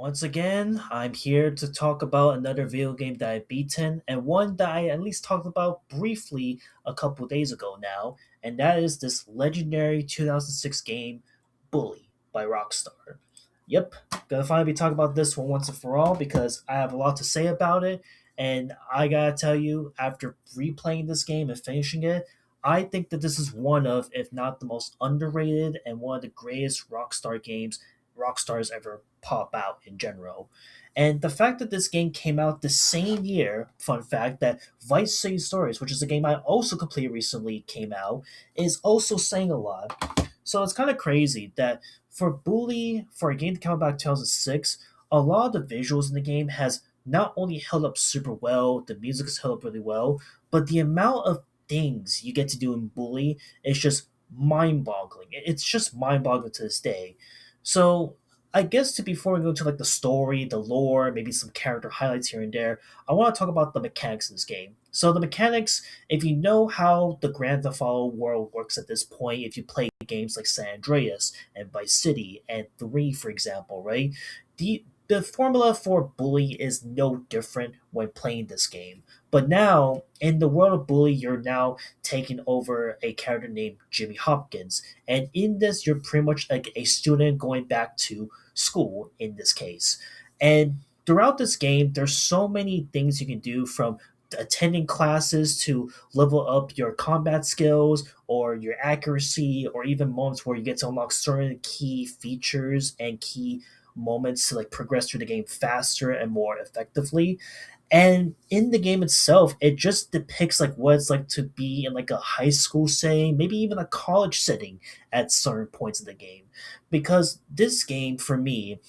Once again, I'm here to talk about another video game that I've beaten, and one that I at least talked about briefly a couple days ago now, and that is this legendary 2006 game, Bully by Rockstar. Yep, gonna finally be talking about this one once and for all because I have a lot to say about it, and I gotta tell you, after replaying this game and finishing it, I think that this is one of, if not the most underrated and one of the greatest Rockstar games Rockstar's ever pop out in general. And the fact that this game came out the same year, fun fact, that Vice City Stories, which is a game I also completed recently, came out, is also saying a lot. So it's kind of crazy that for Bully, for a game that came out back in 2006, a lot of the visuals in the game has not only held up super well, the music has held up really well, but the amount of things you get to do in Bully is just mind-boggling. It's just mind-boggling to this day. So I guess to before we go to like the story, the lore, maybe some character highlights here and there, I want to talk about the mechanics in this game. So the mechanics, if you know how the Grand Theft Auto world works at this point, if you play games like San Andreas and Vice City and 3, for example, right? The formula for Bully is no different when playing this game. But now, in the world of Bully, you're now taking over a character named Jimmy Hopkins. And in this, you're pretty much like a student going back to school in this case. And throughout this game, there's so many things you can do from attending classes to level up your combat skills or your accuracy or even moments where you get to unlock certain key features and key moments to like progress through the game faster and more effectively. And in the game itself, it just depicts like what it's like to be in like a high school setting, maybe even a college setting at certain points of the game. Because this game for me,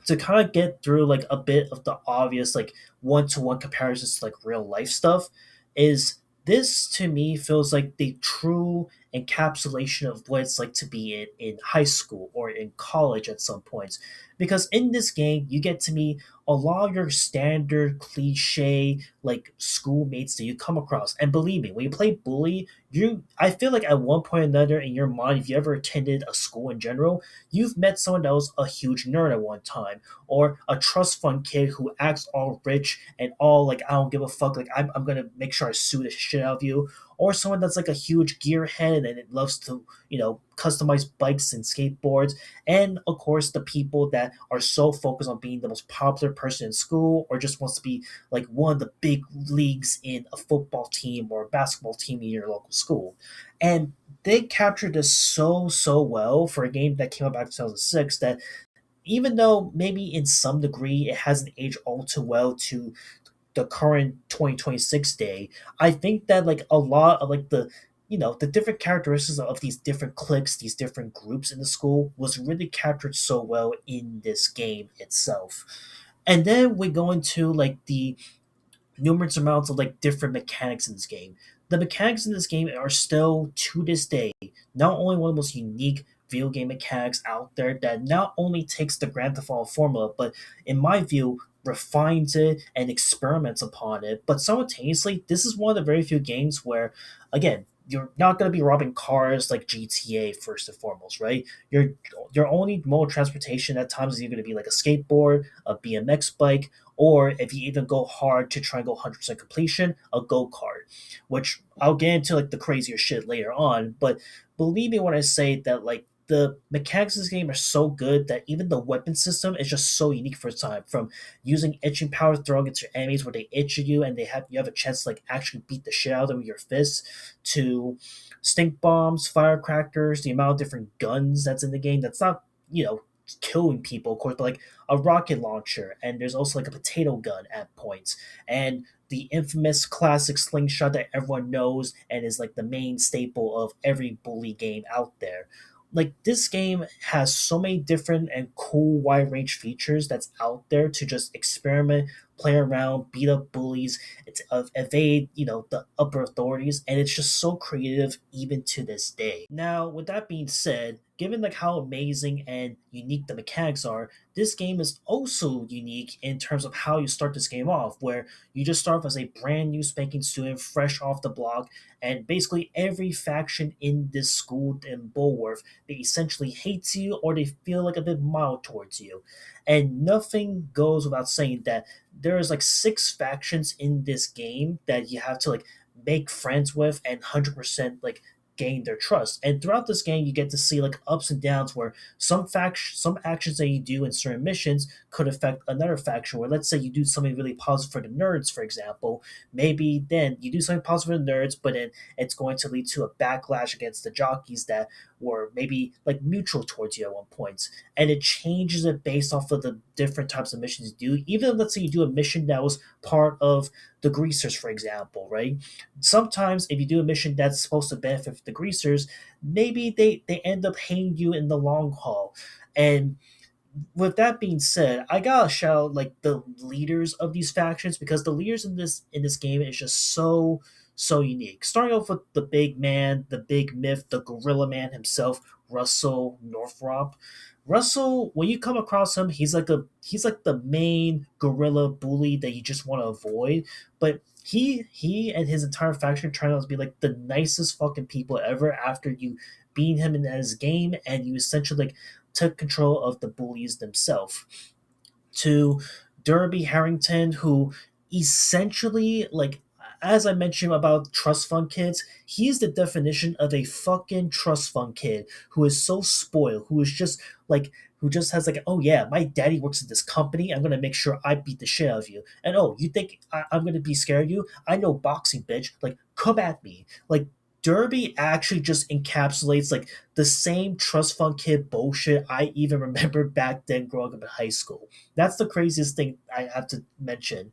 to kind of get through like a bit of the obvious like one-to-one comparisons to like real life stuff, is this to me feels like the true encapsulation of what it's like to be in high school or in college at some points. Because in this game you get to meet a lot of your standard cliche like schoolmates that you come across. And believe me, when you play Bully, you I feel like at one point or another in your mind, if you ever attended a school in general, you've met someone that was a huge nerd at one time, or a trust fund kid who acts all rich and all like, I don't give a fuck, like I'm gonna make sure I sue the shit out of you, or someone that's like a huge gearhead and it loves to, customize bikes and skateboards, and of course the people that are so focused on being the most popular person in school or just wants to be like one of the big leagues in a football team or a basketball team in your local school. And they captured this so well for a game that came out back in 2006 that even though maybe in some degree it hasn't aged all too well to the current 2026 day, I think that like a lot of like the different characteristics of these different cliques, these different groups in the school was really captured so well in this game itself. And then we go into like the numerous amounts of like different mechanics in this game. The mechanics in this game are still to this day not only one of the most unique video game mechanics out there that not only takes the Grand Theft Auto formula, but in my view refines it and experiments upon it. But simultaneously, this is one of the very few games where, again, you're not going to be robbing cars like GTA first and foremost, right? Your only mode of transportation at times is either going to be like a skateboard, a BMX bike, or if you even go hard to try and go 100% completion, a go-kart, which I'll get into like the crazier shit later on. But believe me when I say that like the mechanics of this game are so good that even the weapon system is just so unique for its time. From using itching power throwing against your enemies where they itch at you and you have a chance to like actually beat the shit out of them with your fists, to stink bombs, firecrackers, the amount of different guns that's in the game that's not, killing people, of course, but like a rocket launcher, and there's also like a potato gun at points, and the infamous classic slingshot that everyone knows and is like the main staple of every bully game out there. Like this game has so many different and cool wide range features that's out there to just experiment, play around, beat up bullies, evade, the upper authorities, and it's just so creative even to this day. Now, with that being said, given like how amazing and unique the mechanics are, this game is also unique in terms of how you start this game off, where you just start off as a brand new spanking student, fresh off the block, and basically every faction in this school in Bulworth, they essentially hates you or they feel like a bit mild towards you. And nothing goes without saying that there's like six factions in this game that you have to like make friends with and 100% like gain their trust. And throughout this game, you get to see like ups and downs where some actions that you do in certain missions could affect another faction. Where let's say you do something really positive for the nerds, for example, maybe then you do something positive for the nerds, but then it's going to lead to a backlash against the jockeys that were maybe like mutual towards you at one point. And it changes it based off of the different types of missions you do. Even if, let's say you do a mission that was part of the greasers, for example, right? Sometimes if you do a mission that's supposed to benefit the greasers, maybe they end up hating you in the long haul. And with that being said, I gotta shout out, like the leaders of these factions, because the leaders in this game is just so unique. Starting off with the big man, the big myth, the gorilla man himself, Russell Northrop. Russell, when you come across him, he's like the main gorilla bully that you just want to avoid. But he and his entire faction turn out to be like the nicest fucking people ever after you beat him in his game and you essentially like took control of the bullies themselves. To Derby Harrington, who essentially, like, as I mentioned about trust fund kids, he's the definition of a fucking trust fund kid who is so spoiled, who is just like, who just has like, oh yeah, my daddy works at this company. I'm gonna make sure I beat the shit out of you. And oh, you think I'm gonna be scared of you? I know boxing, bitch. Like, come at me. Like, Derby actually just encapsulates like the same trust fund kid bullshit I even remember back then growing up in high school. That's the craziest thing I have to mention.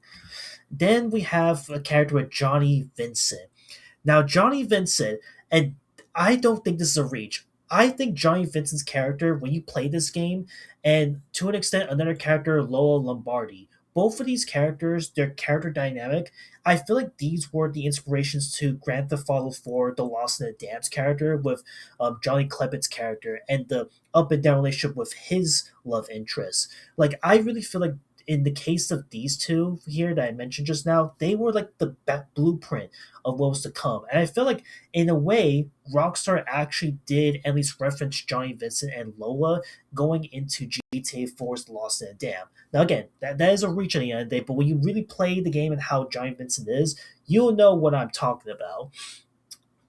Then we have a character with Johnny Vincent. Now, Johnny Vincent, and I don't think this is a reach. I think Johnny Vincent's character, when you play this game, and to an extent, another character, Lola Lombardi, both of these characters, their character dynamic, I feel like these were the inspirations to Grand Theft Auto 4, the Lost in the Dams character, with Johnny Clement's character, and the up and down relationship with his love interest. Like, I really feel like in the case of these two here that I mentioned just now, they were like the blueprint of what was to come. And I feel like, in a way, Rockstar actually did at least reference Johnny Vincent and Lola going into GTA 4's Lost in a Dam. Now, again, that is a reach at the end of the day, but when you really play the game and how Johnny Vincent is, you'll know what I'm talking about.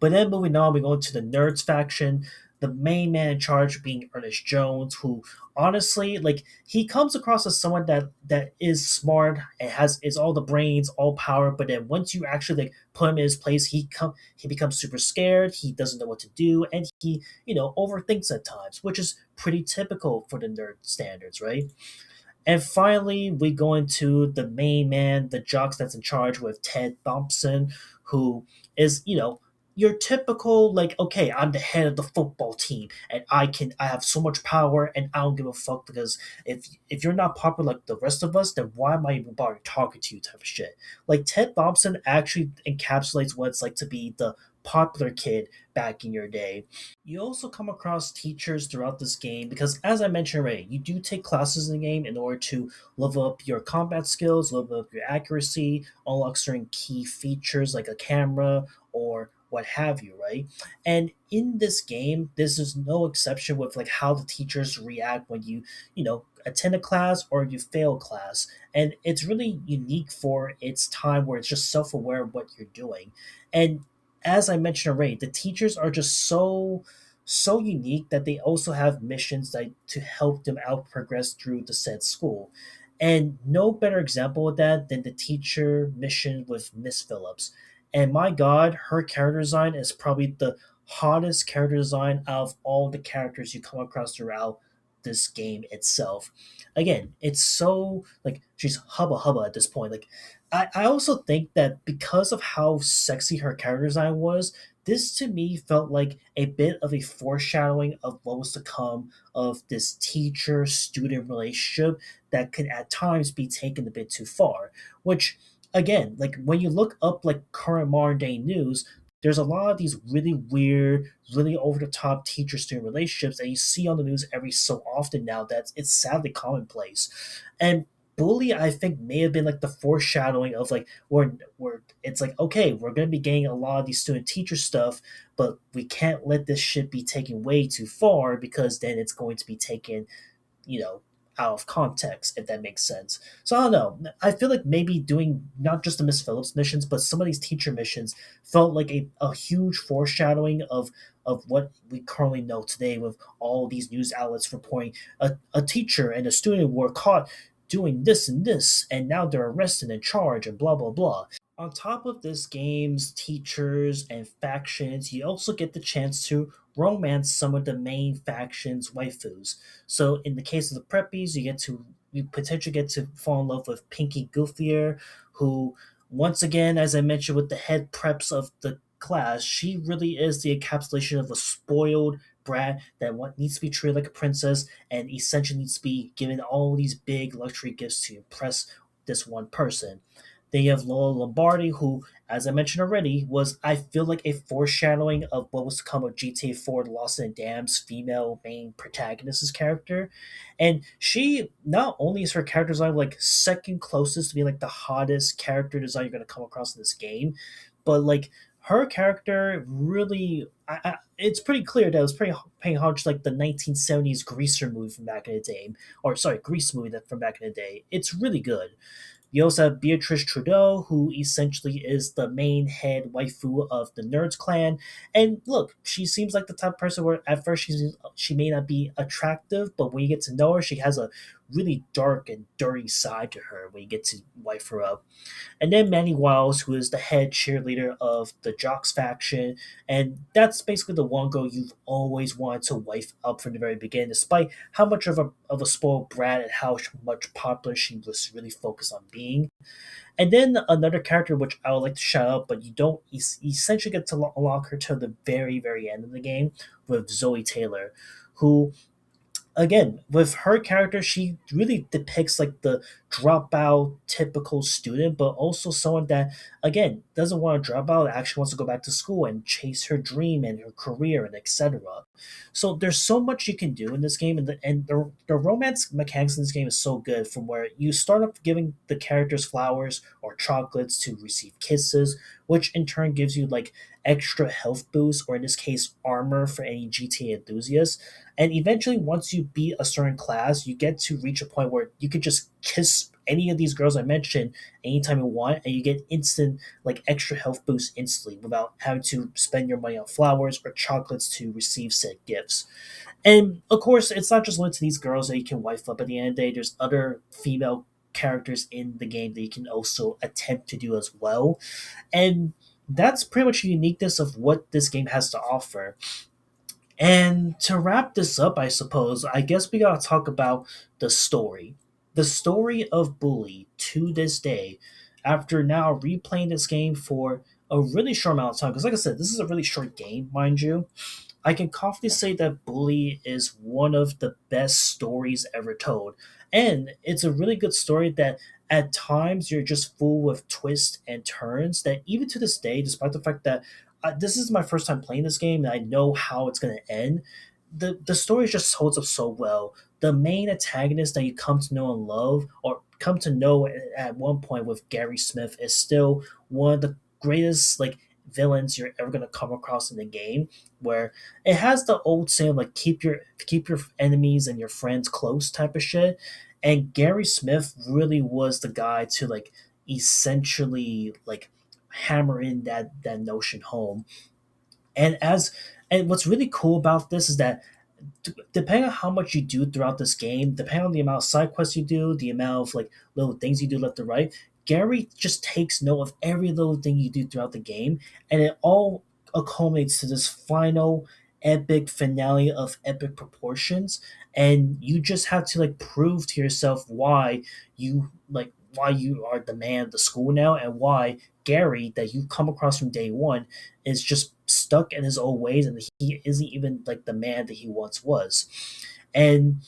But then moving on, we go into the Nerds faction. The main man in charge being Ernest Jones, who honestly, like, he comes across as someone that is smart and is all the brains, all power. But then once you actually like put him in his place, he becomes super scared. He doesn't know what to do, and he overthinks at times, which is pretty typical for the nerd standards, right? And finally, we go into the main man, the jocks that's in charge with Ted Thompson, who is, your typical, like, okay, I'm the head of the football team and I have so much power and I don't give a fuck because if you're not popular like the rest of us, then why am I even bothering talking to you type of shit. Like Ted Thompson actually encapsulates what it's like to be the popular kid back in your day. You also come across teachers throughout this game because, as I mentioned already, you do take classes in the game in order to level up your combat skills, level up your accuracy, unlock certain key features like a camera or what have you, right? And in this game, this is no exception with like how the teachers react when you attend a class or you fail class. And it's really unique for its time where it's just self-aware of what you're doing. And as I mentioned already, the teachers are just so unique that they also have missions that to help them out progress through the said school. And no better example of that than the teacher mission with Miss Phillips. And my god, her character design is probably the hottest character design out of all the characters you come across throughout this game itself. Again, it's so like she's hubba hubba at this point. Like I also think that because of how sexy her character design was, this to me felt like a bit of a foreshadowing of what was to come of this teacher student relationship that could at times be taken a bit too far. Which, again, like when you look up like current modern day news, there's a lot of these really weird, really over the top teacher student relationships that you see on the news every so often now that it's sadly commonplace. And Bully, I think, may have been like the foreshadowing of like where it's like, okay, we're gonna be getting a lot of these student teacher stuff, but we can't let this shit be taken way too far because then it's going to be taken, you know, out of context, if that makes sense. So I don't know. I feel like maybe doing not just the Miss Phillips missions, but some of these teacher missions felt like a huge foreshadowing of what we currently know today with all these news outlets reporting a teacher and a student were caught doing this and this, and now they're arrested and charged and blah blah blah. On top of this game's teachers and factions, you also get the chance to romance some of the main factions' waifus. So in the case of the preppies, you potentially get to fall in love with Pinky Gooffier, who once again, as I mentioned with the head preps of the class, she really is the encapsulation of a spoiled brat that needs to be treated like a princess and essentially needs to be given all these big luxury gifts to impress this one person. Then you have Lola Lombardi, who, as I mentioned already, was, I feel like, a foreshadowing of what was to come of GTA 4 The Lost and Damned's female main protagonist's character. And she, not only is her character design like second closest to being like the hottest character design you're going to come across in this game, but like her character really, it's pretty clear that it was pretty paying homage to like the 1970s Greaser movie from back in the day, or sorry, Grease movie that from back in the day. It's really good. You also have Beatrice Trudeau, who essentially is the main head waifu of the Nerds clan. And look, she seems like the type of person where at first she may not be attractive, but when you get to know her, she has a really dark and dirty side to her when you get to wife her up. And then Manny Wiles, who is the head cheerleader of the Jocks faction, and that's basically the one girl you've always wanted to wife up from the very beginning, despite how much of a spoiled brat and how much popular she was really focused on being. And then another character which I would like to shout out, but you don't essentially get to unlock her till the very, very end of the game with Zoe Taylor, who again with her character she really depicts like the dropout typical student, but also someone that again doesn't want to drop out, actually wants to go back to school and chase her dream and her career and etc. So there's so much you can do in this game, and the romance mechanics in this game is so good, from where you start off giving the characters flowers or chocolates to receive kisses, which in turn gives you like extra health boost, or in this case armor for any GTA enthusiasts. And eventually, once you beat a certain class, you get to reach a point where you could just kiss any of these girls I mentioned anytime you want, and you get instant, like, extra health boost instantly without having to spend your money on flowers or chocolates to receive said gifts. And of course, it's not just limited to these girls that you can wife up at the end of the day, there's other female characters in the game that you can also attempt to do as well. And that's pretty much the uniqueness of what this game has to offer. And to wrap this up, I suppose, I guess we gotta talk about the story. The story of Bully to this day, after now replaying this game for a really short amount of time, because like I said, this is a really short game, mind you. I can confidently say that Bully is one of the best stories ever told. And it's a really good story that at times you're just full with twists and turns that even to this day, despite the fact that this is my first time playing this game and I know how it's going to end, the story just holds up so well. The main antagonist that you come to know and love, or come to know at one point with Gary Smith, is still one of the greatest like villains you're ever going to come across in the game, where it has the old saying like keep your enemies and your friends close type of shit. And Gary Smith really was the guy to like essentially like hammer in that notion home. And as and what's really cool about this is that depending on how much you do throughout this game, depending on the amount of side quests you do, the amount of like little things you do left to right, Gary just takes note of every little thing you do throughout the game, and it all accumulates to this final epic finale of epic proportions. And you just have to like prove to yourself why you are the man of the school now, and why Gary that you come across from day one is just stuck in his old ways, and he isn't even like the man that he once was. And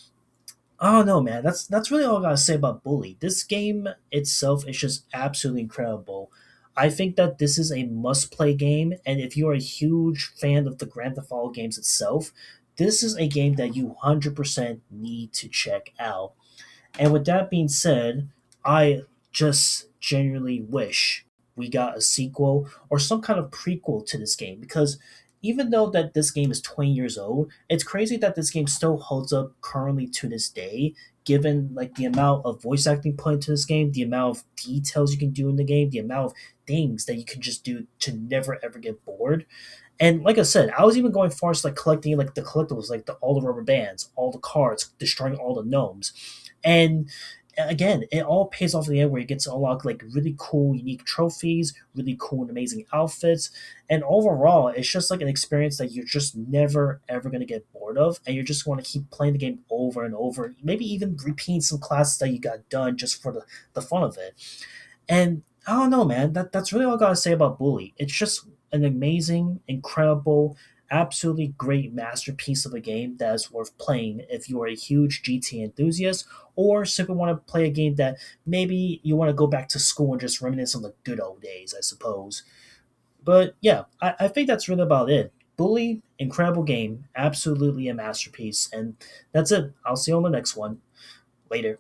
I don't know, man. That's really all I gotta say about Bully. This game itself is just absolutely incredible. I think that this is a must-play game, and if you are a huge fan of the Grand Theft Auto games itself, this is a game that you 100% need to check out. And with that being said, I just genuinely wish we got a sequel or some kind of prequel to this game, because even though that this game is 20 years old, it's crazy that this game still holds up currently to this day, given like the amount of voice acting put into this game, the amount of details you can do in the game, the amount of things that you can just do to never ever get bored. And like I said, I was even going far as like collecting like the collectibles, like all the rubber bands, all the cards, destroying all the gnomes. And again, it all pays off in the end where you get to unlock like really cool, unique trophies, really cool and amazing outfits. And overall, it's just like an experience that you're just never ever gonna get bored of, and you just want to keep playing the game over and over. Maybe even repeating some classes that you got done just for the fun of it. And I don't know, man. That's really all I gotta say about Bully. It's just an amazing, incredible, absolutely great masterpiece of a game that is worth playing if you are a huge GT enthusiast or simply want to play a game that maybe you want to go back to school and just reminisce on the good old days, I suppose. But yeah, I think that's really about it. Bully, incredible game, absolutely a masterpiece, and that's it. I'll see you on the next one. Later.